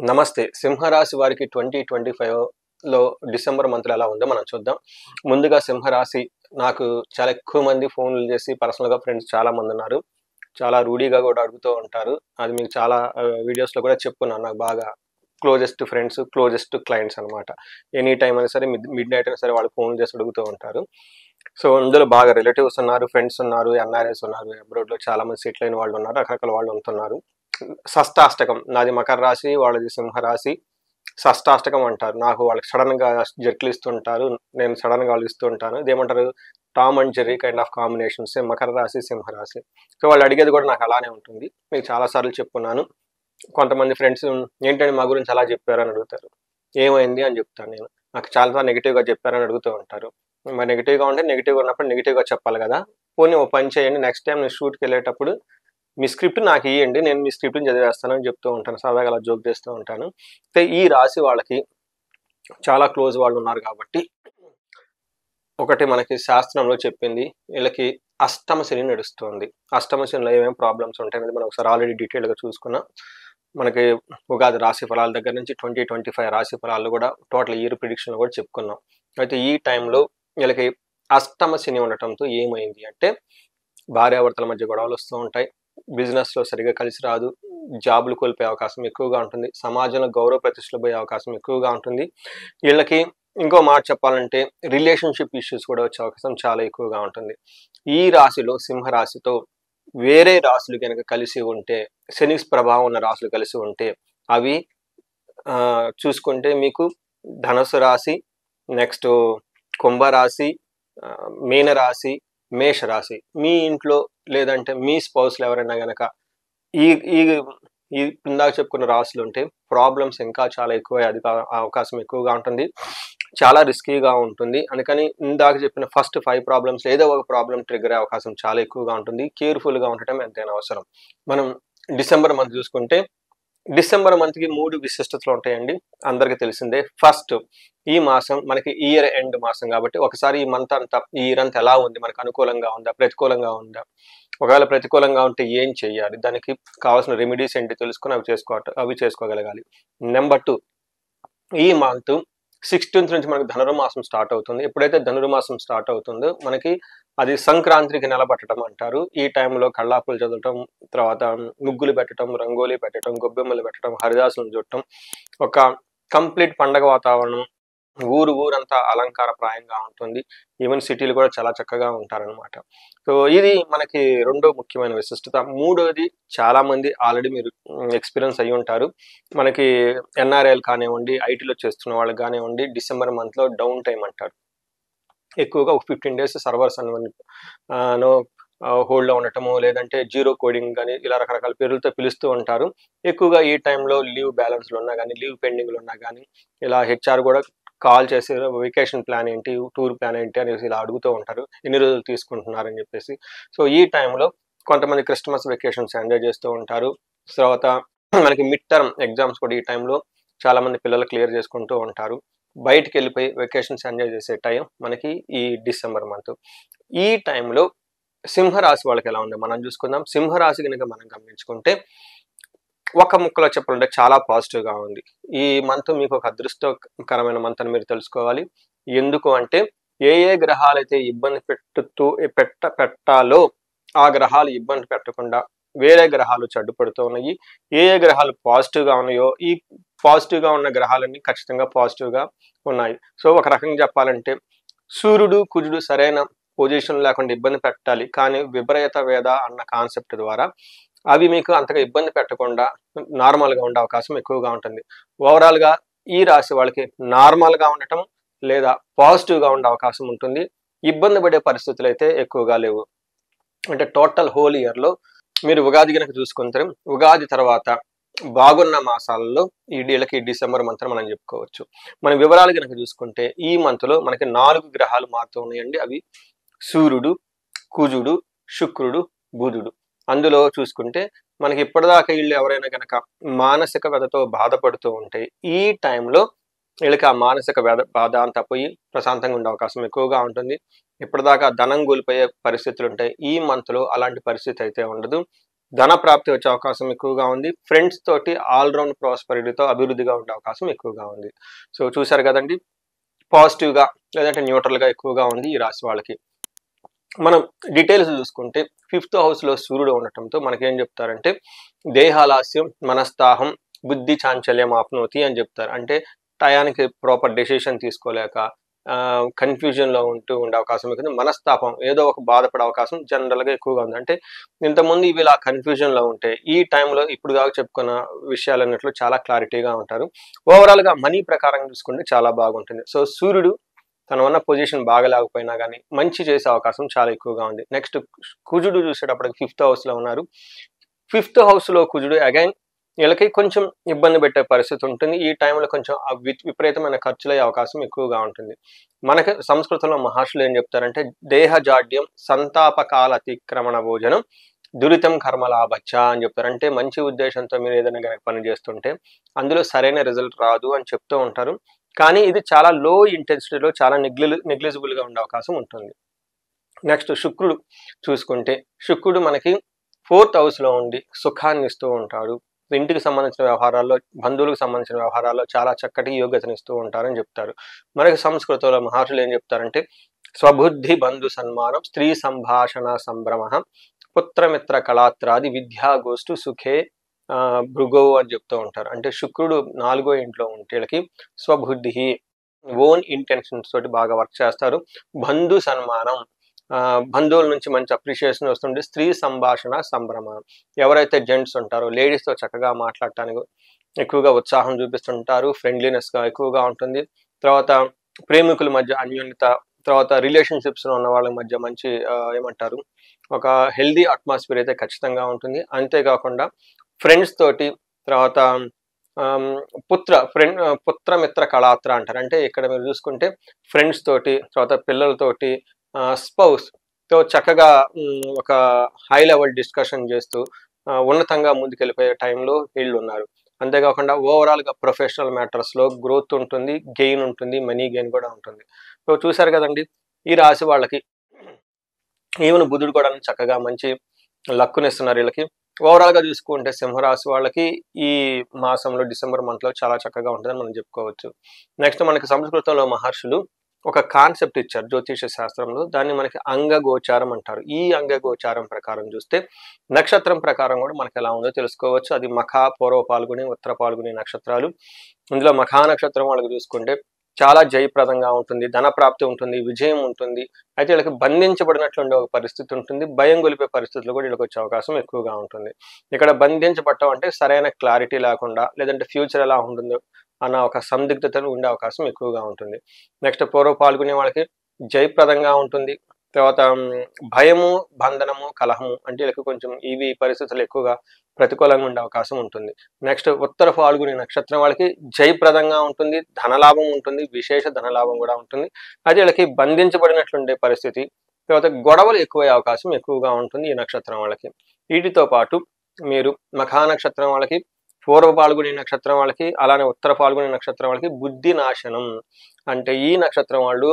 నమస్తే. సింహరాశి వారికి 2025లో డిసెంబర్ మంత్‌లో ఎలా ఉందో మనం చూద్దాం. ముందుగా సింహరాశి నాకు చాలా ఎక్కువ మంది ఫోన్‌లు చేసి పర్సనల్‌గా ఫ్రెండ్స్ చాలా మందున్నారు. చాలా రూడీగా కూడా అడుగుతూ ఉంటారు. అది మీకు చాలా వీడియోస్‌లో కూడా చెప్పుకున్నాను. నాకు బాగా క్లోజెస్ట్ ఫ్రెండ్స్, క్లోజెస్ట్ క్లయింట్స్ అన్నమాట. ఎనీ టైమ్ అయినా సరే మిడ్‌నైట్ అయినా సరే వాళ్ళు ఫోన్ చేసి అడుగుతూ ఉంటారు. సో, ఇందులో బాగా రిలేటివ్స్ ఉన్నారు, ఫ్రెండ్స్ ఉన్నారు, ఎన్ఆర్‌ఐస్ ఉన్నారు, అబ్రాడ్‌లో చాలా మంది సెటిల్ అయిన వాళ్ళు ఉన్నారు. రకరకాల వాళ్ళు ఉంటున్నారు. షష్టాష్టకం నాది మకర రాశి, వాళ్ళది సింహరాశి. షష్టాష్టకం అంటారు. నాకు వాళ్ళకి సడెన్‌గా జర్కులు ఇస్తుంటారు. నేను సడెన్‌గా వాళ్ళకి ఇస్తూ ఉంటాను. ఇదేమంటారు Tom and Jerry kind of combination. Same మకర రాశి, సింహరాశి. సో, వాళ్ళు అడిగేది కూడా నాకు అలానే ఉంటుంది. మీకు చాలా సార్లు చెప్పుకున్నాను. కొంతమంది ఫ్రెండ్స్ ఏంటండి మా గురించి అలా చెప్పారు అని అడుగుతారు. ఏమైంది అని చెప్తాను నేను. నాకు చాలా సార్లు నెగెటివ్‌గా చెప్పారని అడుగుతూ ఉంటారు. మరి నెగెటివ్‌గా ఉంటే నెగెటివ్‌గా ఉన్నప్పుడు నెగెటివ్‌గా చెప్పాలి కదా! పోనీ ఓ పని చేయండి నెక్స్ట్ టైమ్ నేను షూట్‌కెళ్ళేటప్పుడు మీ స్క్రిప్ట్ నాకు ఇయ్యండి. నేను మీ స్క్రిప్ట్‌ని చదివేస్తాను అని చెప్తూ ఉంటాను. సరదాగా అలా జోక్ చేస్తూ ఉంటాను. అయితే ఈ రాశి వాళ్ళకి చాలా క్లోజ్ వాళ్ళు ఉన్నారు కాబట్టి ఒకటి మనకి శాస్త్రంలో చెప్పింది వీళ్ళకి అష్టమ శని నడుస్తుంది. అష్టమ శనిలో ఏమేమి ప్రాబ్లమ్స్ ఉంటాయనేది మనం ఒకసారి ఆల్రెడీ డీటెయిల్‌గా చూసుకున్నాం. మనకి ఉగాది రాశి ఫలాల దగ్గర నుంచి 2025 రాశి ఫలాలు కూడా టోటల్ ఇయర్ ప్రిడిక్షన్‌లు కూడా చెప్పుకున్నాం. అయితే ఈ టైంలో వీళ్ళకి అష్టమ శని ఉండటంతో ఏమైంది అంటే భార్యాభర్తల మధ్య గొడవలు వస్తూ ఉంటాయి. బిజినెస్‌లో సరిగ్గా కలిసి రాదు. జాబ్‌లు కోల్పోయే అవకాశం ఎక్కువగా ఉంటుంది. సమాజంలో గౌరవ ప్రతిష్టలు పోయే అవకాశం ఎక్కువగా ఉంటుంది. వీళ్ళకి ఇంకో మాట చెప్పాలంటే రిలేషన్‌షిప్ ఇష్యూస్ కూడా వచ్చే అవకాశం చాలా ఎక్కువగా ఉంటుంది. ఈ రాశిలో సింహరాశితో వేరే రాశులు గనక కలిసి ఉంటే, శని ప్రభావం ఉన్న రాశులు కలిసి ఉంటే అవి చూసుకుంటే మీకు ధనుసు రాశి, నెక్స్ట్ కుంభరాశి, మీనరాశి, మేషరాశి. మీ ఇంట్లో లేదంటే మీ స్పౌస్‌లో ఎవరైనా గనక ఈ ఈ ఈ ఇందాక చెప్పుకున్న రాశులుంటే ప్రాబ్లమ్స్ ఇంకా చాలా ఎక్కువయ్యే అవకాశం ఎక్కువగా ఉంటుంది. చాలా రిస్కీగా ఉంటుంది. అందుకని ఇందాక చెప్పిన ఫస్ట్ 5 ప్రాబ్లమ్స్ ఏదో ఒక ప్రాబ్లమ్ ట్రిగ్గర్ అయ్యే అవకాశం చాలా ఎక్కువగా ఉంటుంది. కేర్‌ఫుల్‌గా ఉండటం ఎంతైనా అవసరం. మనం డిసెంబర్ మంత్ చూసుకుంటే డిసెంబర్ మంత్‌కి 3 విశిష్టతలు ఉంటాయండి. అందరికి తెలిసిందే. ఫస్ట్ ఈ మాసం మనకి ఇయర్ ఎండ్ మాసం కాబట్టి ఒకసారి ఈ మంత్ అంతా ఈ ఇయర్ అంతా ఎలా ఉంది? మనకు అనుకూలంగా ఉందా? ప్రతికూలంగా ఉందా? ఒకవేళ ప్రతికూలంగా ఉంటే ఏం చేయాలి? దానికి కావాల్సిన రెమెడీస్ ఏంటి తెలుసుకొని అవి చేసుకోగలగాలి. నంబర్ 2 ఈ మంత్ 16థ్ నుంచి మనకు ధనుర్మాసం స్టార్ట్ అవుతుంది. ఎప్పుడైతే ధనుర్మాసం స్టార్ట్ అవుతుందో మనకి అది సంక్రాంతికి నెలబట్టడం అంటారు. ఈ టైంలో కల్లాపులు చదవటం, తర్వాత ముగ్గులు పెట్టడం, రంగోలీ పెట్టడం, గొబ్బెమ్మలు పెట్టడం, హరిదాసులను చుట్టం, ఒక కంప్లీట్ పండగ వాతావరణం ఊరంతా అలంకారప్రాయంగా ఉంటుంది. ఈవెన్ సిటీలు కూడా చాలా చక్కగా ఉంటారనమాట. సో, ఇది మనకి రెండో ముఖ్యమైన విశిష్టత. మూడోది చాలామంది ఆల్రెడీ మీరు ఎక్స్‌పీరియన్స్ అయ్యుంటారు. మనకి ఎన్ఆర్ఐలు కానివ్వండి, ఐటీలో చేస్తున్న వాళ్ళకి గానివ్వండి, డిసెంబర్ మంత్‌లో డౌన్ టైమ్ అంటారు. ఎక్కువగా ఒక 15 డేస్ సర్వర్స్ అనేవన్నీ నో హోల్డ్‌లో ఉండటము, లేదంటే జీరో కోడింగ్ గాని, ఇలా రకరకాల పేర్లతో పిలుస్తూ ఉంటారు. ఎక్కువగా ఈ టైంలో లీవ్ బ్యాలెన్స్‌లు ఉన్నా గాని, లీవ్ పెండింగ్‌లు ఉన్నా గాని, ఇలా హెచ్ఆర్ గూడా కాల్ చేసి వెకేషన్ ప్లాన్ ఏంటి? టూర్ ప్లాన్ ఏంటి? అనేసి ఇలా అడుగుతూ ఉంటారు. ఎన్ని రోజులు తీసుకుంటున్నారని జెప్పేసి. సో, ఈ టైంలో కొంతమంది క్రిస్టమస్ వెకేషన్స్ ఎంజాయ్ చేస్తూ ఉంటారు. తర్వాత మనకి మిడ్ టర్మ్ ఎగ్జామ్స్ కూడా ఈ టైంలో చాలామంది పిల్లలు క్లియర్ చేసుకుంటూ ఉంటారు. బయటికెళ్ళిపోయి వెకేషన్స్ ఎంజాయ్ చేసే టైం మనకి ఈ డిసెంబర్ మంత్. ఈ టైంలో సింహరాశి వాళ్ళకి ఎలా ఉందో మనం చూసుకుందాం. సింహరాశి గనుక మనం గమనించుకుంటే ఒక ముక్కలో చెప్పాలంటే చాలా పాజిటివ్‌గా ఉంది. ఈ మంత్ మీకు ఒక అదృష్టకరమైన మంత్ అని మీరు తెలుసుకోవాలి. ఎందుకు అంటే ఏ గ్రహాలైతే ఇబ్బంది పెట్టాలో ఆ గ్రహాలు ఇబ్బంది పెట్టకుండా వేరే గ్రహాలు అడ్డుపడుతూ ఉన్నాయి. ఏ గ్రహాలు పాజిటివ్‌గా ఉన్నాయో ఈ పాజిటివ్‌గా ఉన్న గ్రహాలన్నీ ఖచ్చితంగా పాజిటివ్‌గా ఉన్నాయి. సో, ఒక రకంగా చెప్పాలంటే సూర్యుడు, కుజుడు సరైన పొజిషన్ లేకుండా ఇబ్బంది పెట్టాలి. కానీ విపరీత వేద అన్న కాన్సెప్ట్ ద్వారా అవి మీకు అంతగా ఇబ్బంది పెట్టకుండా నార్మల్‌గా ఉండే అవకాశం ఎక్కువగా ఉంటుంది. ఓవరాల్‌గా ఈ రాశి వాళ్ళకి నార్మల్‌గా ఉండటం లేదా పాజిటివ్‌గా ఉండే అవకాశం ఉంటుంది. ఇబ్బంది పడే పరిస్థితులైతే ఎక్కువగా లేవు. అంటే టోటల్ హోల్ ఇయర్‌లో మీరు ఉగాది గనక చూసుకుంటే ఉగాది తర్వాత బాగున్న మాసాలలో వీళ్ళకి డిసెంబర్ మంత్ అని మనం చెప్పుకోవచ్చు. మన వివరాలు గనక చూసుకుంటే ఈ మంత్‌లో మనకి 4 గ్రహాలు మారుతూ ఉన్నాయండి. అవి సూర్యుడు, కుజుడు, శుక్రుడు, బుధుడు. అందులో చూసుకుంటే మనకి ఇప్పటిదాకా వీళ్ళు ఎవరైనా గనక మానసిక వ్యధతో బాధపడుతూ ఉంటే ఈ టైంలో వీళ్ళకి ఆ మానసిక బాధ అంతా పోయి ప్రశాంతంగా ఉండే అవకాశం ఎక్కువగా ఉంటుంది. ఇప్పటిదాకా ధనం కోల్పోయే పరిస్థితులు ఉంటాయి. ఈ మంత్‌లో అలాంటి పరిస్థితి అయితే ఉండదు. ధన ప్రాప్తి వచ్చే అవకాశం ఎక్కువగా ఉంది. ఫ్రెండ్స్ తోటి ఆల్రౌండ్ ప్రాస్పెరిటీతో అభివృద్ధిగా ఉండే అవకాశం ఎక్కువగా ఉంది. సో చూశారు కదండి, పాజిటివ్గా లేదంటే న్యూట్రల్గా ఎక్కువగా ఉంది ఈ రాశి వాళ్ళకి. మనం డీటెయిల్స్ చూసుకుంటే 5th హౌస్లో సూర్యుడు ఉండటంతో మనకేం చెప్తారంటే దేహాలాస్యం, మనస్తాహం, బుద్ధి చాంచల్యం ఆప్నోతి అని చెప్తారు. అంటే టయానికి ప్రాపర్ డెసిషన్ తీసుకోలేక కన్ఫ్యూజన్లో ఉండే అవకాశం ఉంటుంది. మనస్తాపం, ఏదో ఒక బాధపడే అవకాశం జనరల్గా ఎక్కువగా ఉంది. అంటే ఇంతకుముందు ఇవి ఇలా కన్ఫ్యూజన్లో ఉంటే ఈ టైంలో ఇప్పుడు దాకా చెప్పుకున్న విషయాలన్నిట్లో చాలా క్లారిటీగా ఉంటారు. ఓవరాల్గా మనీ ప్రకారం చూసుకుంటే చాలా బాగుంటుంది. సో సూర్యుడు తన ఉన్న పొజిషన్ బాగలేకపోయినా కానీ మంచి చేసే అవకాశం చాలా ఎక్కువగా ఉంది. నెక్స్ట్ కుజుడు చూసేటప్పటికి 5th హౌస్లో ఉన్నారు. 5th హౌస్లో కుజుడు అగైన్ వీళ్ళకి కొంచెం ఇబ్బంది పెట్టే పరిస్థితి ఉంటుంది. ఈ టైంలో కొంచెం విపరీతమైన ఖర్చులయ్యే అవకాశం ఎక్కువగా ఉంటుంది. మనకి సంస్కృతంలో మహర్షులు ఏం చెప్తారంటే దేహజాడ్యం సంతాపకాల అతిక్రమణ భోజనం దురితం కర్మలాభచ్చ అని చెప్తారు. అంటే మంచి ఉద్దేశంతో మీరు ఏదైనా కనుక పని చేస్తుంటే అందులో సరైన రిజల్ట్ రాదు అని చెప్తూ ఉంటారు. కానీ ఇది చాలా లో ఇంటెన్సిటీలో చాలా నెగ్లిజిబుల్గా ఉండే అవకాశం ఉంటుంది. నెక్స్ట్ శుక్రుడు చూసుకుంటే శుక్రుడు మనకి 4th హౌస్లో ఉండి సుఖాన్ని ఇస్తూ ఉంటాడు. ఇంటికి సంబంధించిన వ్యవహారాల్లో, బంధువులకు సంబంధించిన వ్యవహారాల్లో చాలా చక్కటి యోగ్యతను ఇస్తూ ఉంటారని చెప్తారు. మనకి సంస్కృతంలో మహర్షులు ఏం చెప్తారంటే స్వబుద్ధి బంధు సన్మానం, స్త్రీ సంభాషణ సంభ్రమ, పుత్రమిత్ర కళాత్రాది విద్యాగోష్ఠు సుఖే భృగో అని చెప్తూ ఉంటారు. అంటే శుక్రుడు 4వ ఇంట్లో ఉంటే వీళ్ళకి స్వబుద్ధి, ఓన్ ఇంటెన్షన్స్ తోటి బాగా వర్క్ చేస్తారు. బంధు సన్మానం, బంధువుల నుంచి మంచి అప్రిషియేషన్ వస్తుంది. స్త్రీ సంభాషణ సంభ్రమ, ఎవరైతే జెంట్స్ ఉంటారో లేడీస్తో చక్కగా మాట్లాడటానికి ఎక్కువగా ఉత్సాహం చూపిస్తుంటారు. ఫ్రెండ్లీనెస్గా ఎక్కువగా ఉంటుంది. తర్వాత ప్రేమికుల మధ్య అన్యోన్యత, తర్వాత రిలేషన్షిప్స్లో ఉన్న వాళ్ళ మధ్య మంచి ఏమంటారు ఒక హెల్దీ అట్మాస్ఫియర్ అయితే ఖచ్చితంగా ఉంటుంది. అంతేకాకుండా ఫ్రెండ్స్ తోటి, తర్వాత పుత్రమిత్ర కళాత్ర అంటారు. అంటే ఇక్కడ మీరు చూసుకుంటే ఫ్రెండ్స్ తోటి, తర్వాత పిల్లలతోటి, స్పౌస్తో చక్కగా ఒక హై లెవెల్ డిస్కషన్ చేస్తూ ఉన్నతంగా ముందుకెళ్ళిపోయే టైంలో వీళ్ళు ఉన్నారు. అంతేకాకుండా ఓవరాల్గా ప్రొఫెషనల్ మ్యాటర్స్లో గ్రోత్ ఉంటుంది, గెయిన్ ఉంటుంది, మనీ గెయిన్ కూడా ఉంటుంది. సో చూశారు కదండి, ఈ రాశి వాళ్ళకి ఈవెన్ బుధుడు కూడా చక్కగా మంచి లక్కునిస్తున్నారు వీళ్ళకి. ఓవరాల్గా చూసుకుంటే సింహరాశి వాళ్ళకి ఈ మాసంలో డిసెంబర్ మంత్లో చాలా చక్కగా ఉంటుందని మనం చెప్పుకోవచ్చు. నెక్స్ట్ మనకి సంస్కృతంలో మహర్షులు ఒక కాన్సెప్ట్ ఇచ్చారు జ్యోతిష శాస్త్రంలో, దాన్ని మనకి అంగగోచారం అంటారు. ఈ అంగగోచారం ప్రకారం చూస్తే నక్షత్రం ప్రకారం కూడా మనకి ఎలా ఉందో తెలుసుకోవచ్చు. అది మఖ, పూర్వ పాల్గొని, ఉత్తర పాల్గొని నక్షత్రాలు. ఇందులో మఖా నక్షత్రం వాళ్ళకి చూసుకుంటే చాలా జయప్రదంగా ఉంటుంది, ధన ప్రాప్తి ఉంటుంది, విజయం ఉంటుంది. అయితే వీళ్ళకి బంధించబడినట్లుండే ఒక పరిస్థితి ఉంటుంది, భయం గొలిపే పరిస్థితులు కూడా వీళ్ళకి వచ్చే అవకాశం ఎక్కువగా ఉంటుంది. ఇక్కడ బంధించబడటం అంటే సరైన క్లారిటీ లేకుండా, లేదంటే ఫ్యూచర్ ఎలా ఉంటుందో అన్న ఒక సందిగ్ధతను ఉండే అవకాశం ఎక్కువగా ఉంటుంది. నెక్స్ట్ పూర్వ పాల్గొనే వాళ్ళకి జయప్రదంగా ఉంటుంది. తర్వాత భయము, బంధనము, కలహము అంటే వీళ్ళకి కొంచెం ఇవి పరిస్థితులు ఎక్కువగా ప్రతికూలంగా ఉండే అవకాశం ఉంటుంది. నెక్స్ట్ ఉత్తర పాల్గొనే నక్షత్రం వాళ్ళకి జయప్రదంగా ఉంటుంది, ధనలాభం ఉంటుంది, విశేష ధనలాభం కూడా ఉంటుంది. అయితే వీళ్ళకి బంధించబడినట్లుండే పరిస్థితి, తర్వాత గొడవలు ఎక్కువయ్యే అవకాశం ఎక్కువగా ఉంటుంది ఈ నక్షత్రం వాళ్ళకి. వీటితో పాటు మీరు మఖా నక్షత్రం వాళ్ళకి, పూర్వ పాల్గొనే నక్షత్రం వాళ్ళకి, అలానే ఉత్తర పాల్గొనే నక్షత్రం వాళ్ళకి బుద్ధి నాశనం. అంటే ఈ నక్షత్రం వాళ్ళు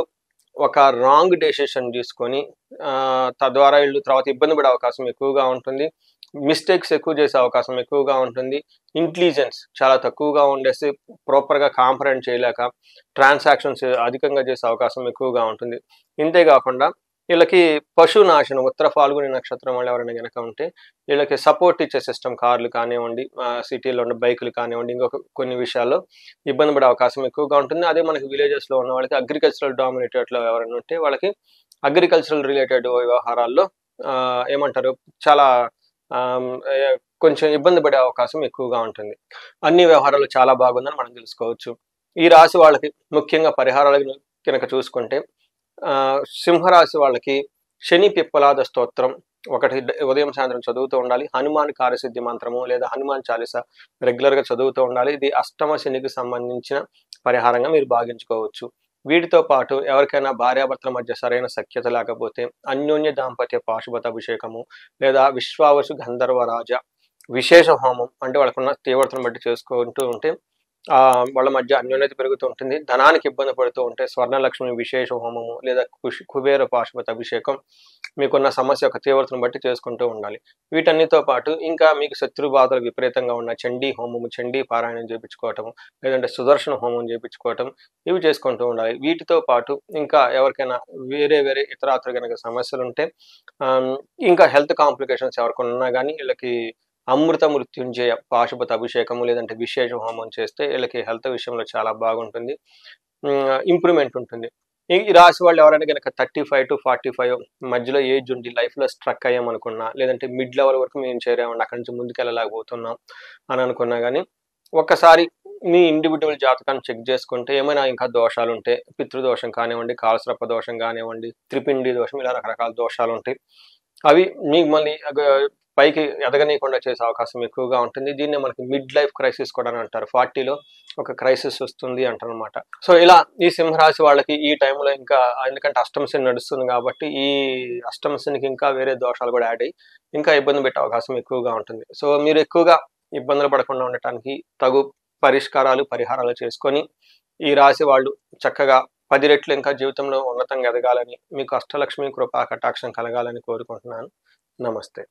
ఒక రాంగ్ డెసిషన్ తీసుకొని తద్వారా వీళ్ళు తర్వాత ఇబ్బంది పడే అవకాశం ఎక్కువగా ఉంటుంది. మిస్టేక్స్ ఎక్కువ చేసే అవకాశం ఎక్కువగా ఉంటుంది. ఇంటెలిజెన్స్ చాలా తక్కువగా ఉండేసి ప్రాపర్గా కాంప్రహెండ్ చేయలేక ట్రాన్సాక్షన్స్ అధికంగా చేసే అవకాశం ఎక్కువగా ఉంటుంది. ఇంతేకాకుండా వీళ్ళకి పశునాశనం, ఉత్తర పాల్గొనే నక్షత్రం వాళ్ళు ఎవరైనా కనుక ఉంటే వీళ్ళకి సపోర్ట్ ఇచ్చే సిస్టమ్, కార్లు కానివ్వండి, సిటీలో ఉన్న బైకులు కానివ్వండి, ఇంకొక కొన్ని విషయాల్లో ఇబ్బంది పడే అవకాశం ఎక్కువగా ఉంటుంది. అదే మనకి విలేజెస్లో ఉన్న వాళ్ళకి అగ్రికల్చరల్ డామినేటెడ్లో ఎవరైనా ఉంటే వాళ్ళకి అగ్రికల్చరల్ రిలేటెడ్ వ్యవహారాల్లో ఏమంటారు చాలా కొంచెం ఇబ్బంది పడే అవకాశం ఎక్కువగా ఉంటుంది. అన్ని వ్యవహారాలు చాలా బాగుందని మనం తెలుసుకోవచ్చు. ఈ రాశి వాళ్ళకి ముఖ్యంగా పరిహారాలు కనుక చూసుకుంటే సింహరాశి వాళ్ళకి శని పిప్పలాద స్తోత్రం ఒకటి ఉదయం సాయంత్రం చదువుతూ ఉండాలి. హనుమాన్ కార్యసిద్ధి మంత్రము లేదా హనుమాన్ చాలీసా రెగ్యులర్గా చదువుతూ ఉండాలి. ఇది అష్టమ శనికి సంబంధించిన పరిహారంగా మీరు భావించుకోవచ్చు. వీటితో పాటు ఎవరికైనా భార్యాభర్తల మధ్య సరైన సఖ్యత లేకపోతే అన్యోన్య దాంపత్య పాశుపత అభిషేకము లేదా విశ్వావసు గంధర్వరాజ విశేష హోమం అంటే వాళ్ళకున్న తీవ్రతను బట్టి చేసుకుంటూ ఉంటే వాళ్ళ మధ్య అన్యోన్యత పెరుగుతూ ఉంటుంది. ధనానికి ఇబ్బంది పడుతూ ఉంటే స్వర్ణలక్ష్మి విశేష హోమము లేదా కుబేర పాశుపత అభిషేకం మీకున్న సమస్య యొక్క తీవ్రతను బట్టి చేసుకుంటూ ఉండాలి. వీటన్నిటితో పాటు ఇంకా మీకు శత్రు బాధలు విపరీతంగా ఉన్న చండీ హోమము, చండీ పారాయణం చేపించుకోవటము, లేదంటే సుదర్శన హోమం చేపించుకోవటం ఇవి చేసుకుంటూ ఉండాలి. వీటితో పాటు ఇంకా ఎవరికైనా వేరే వేరే ఇతరాత్ర గనక సమస్యలుంటే ఇంకా హెల్త్ కాంప్లికేషన్స్ ఎవరికైనా ఉన్నా గానీ వీళ్ళకి అమృత మృత్యుంజయ పాశుపత అభిషేకము లేదంటే విశేష హోమం చేస్తే వీళ్ళకి హెల్త్ విషయంలో చాలా బాగుంటుంది. ఇంప్రూవ్‌మెంట్ ఉంటుంది. ఈ రాశి వాళ్ళు ఎవరైనా గనక 35-45 మధ్యలో ఏజ్ ఉండి లైఫ్‌లో స్ట్రక్ అయ్యామనుకున్నా, లేదంటే మిడ్ లెవెల్ వరకు మేము చేరామండి అక్కడి నుంచి ముందుకెళ్ళలేకపోతున్నాం అని అనుకున్నా గానీ, ఒక్కసారి మీ ఇండివిడ్యువల్ జాతకాన్ని చెక్ చేసుకుంటే ఏమైనా ఇంకా దోషాలుంటే పితృదోషం కానివ్వండి, కాలసర్ప దోషం కానివ్వండి, త్రిపిండి దోషం ఇలా రకరకాల దోషాలుంటాయి. అవి మిమ్మల్ని పైకి ఎదగనీయకుండా చేసే అవకాశం ఎక్కువగా ఉంటుంది. దీన్నే మనకి మిడ్ లైఫ్ క్రైసిస్ కూడా అని అంటారు. 40లో ఒక క్రైసిస్ వస్తుంది అంటారనమాట. సో, ఇలా ఈ సింహరాశి వాళ్ళకి ఈ టైంలో ఇంకా ఎందుకంటే అష్టమ శని నడుస్తుంది కాబట్టి, ఈ అష్టమ శనికి ఇంకా వేరే దోషాలు కూడా యాడ్ అయ్యి, ఇంకా ఇబ్బంది పెట్టే అవకాశం ఎక్కువగా ఉంటుంది. సో, మీరు ఎక్కువగా ఇబ్బందులు పడకుండా ఉండటానికి తగు పరిష్కారాలు, పరిహారాలు చేసుకొని, ఈ రాశి వాళ్ళు చక్కగా 10 రెట్లు ఇంకా జీవితంలో ఉన్నతంగా ఎదగాలని, మీకు అష్టలక్ష్మి కృపా కటాక్షం కలగాలని కోరుకుంటున్నాను. నమస్తే.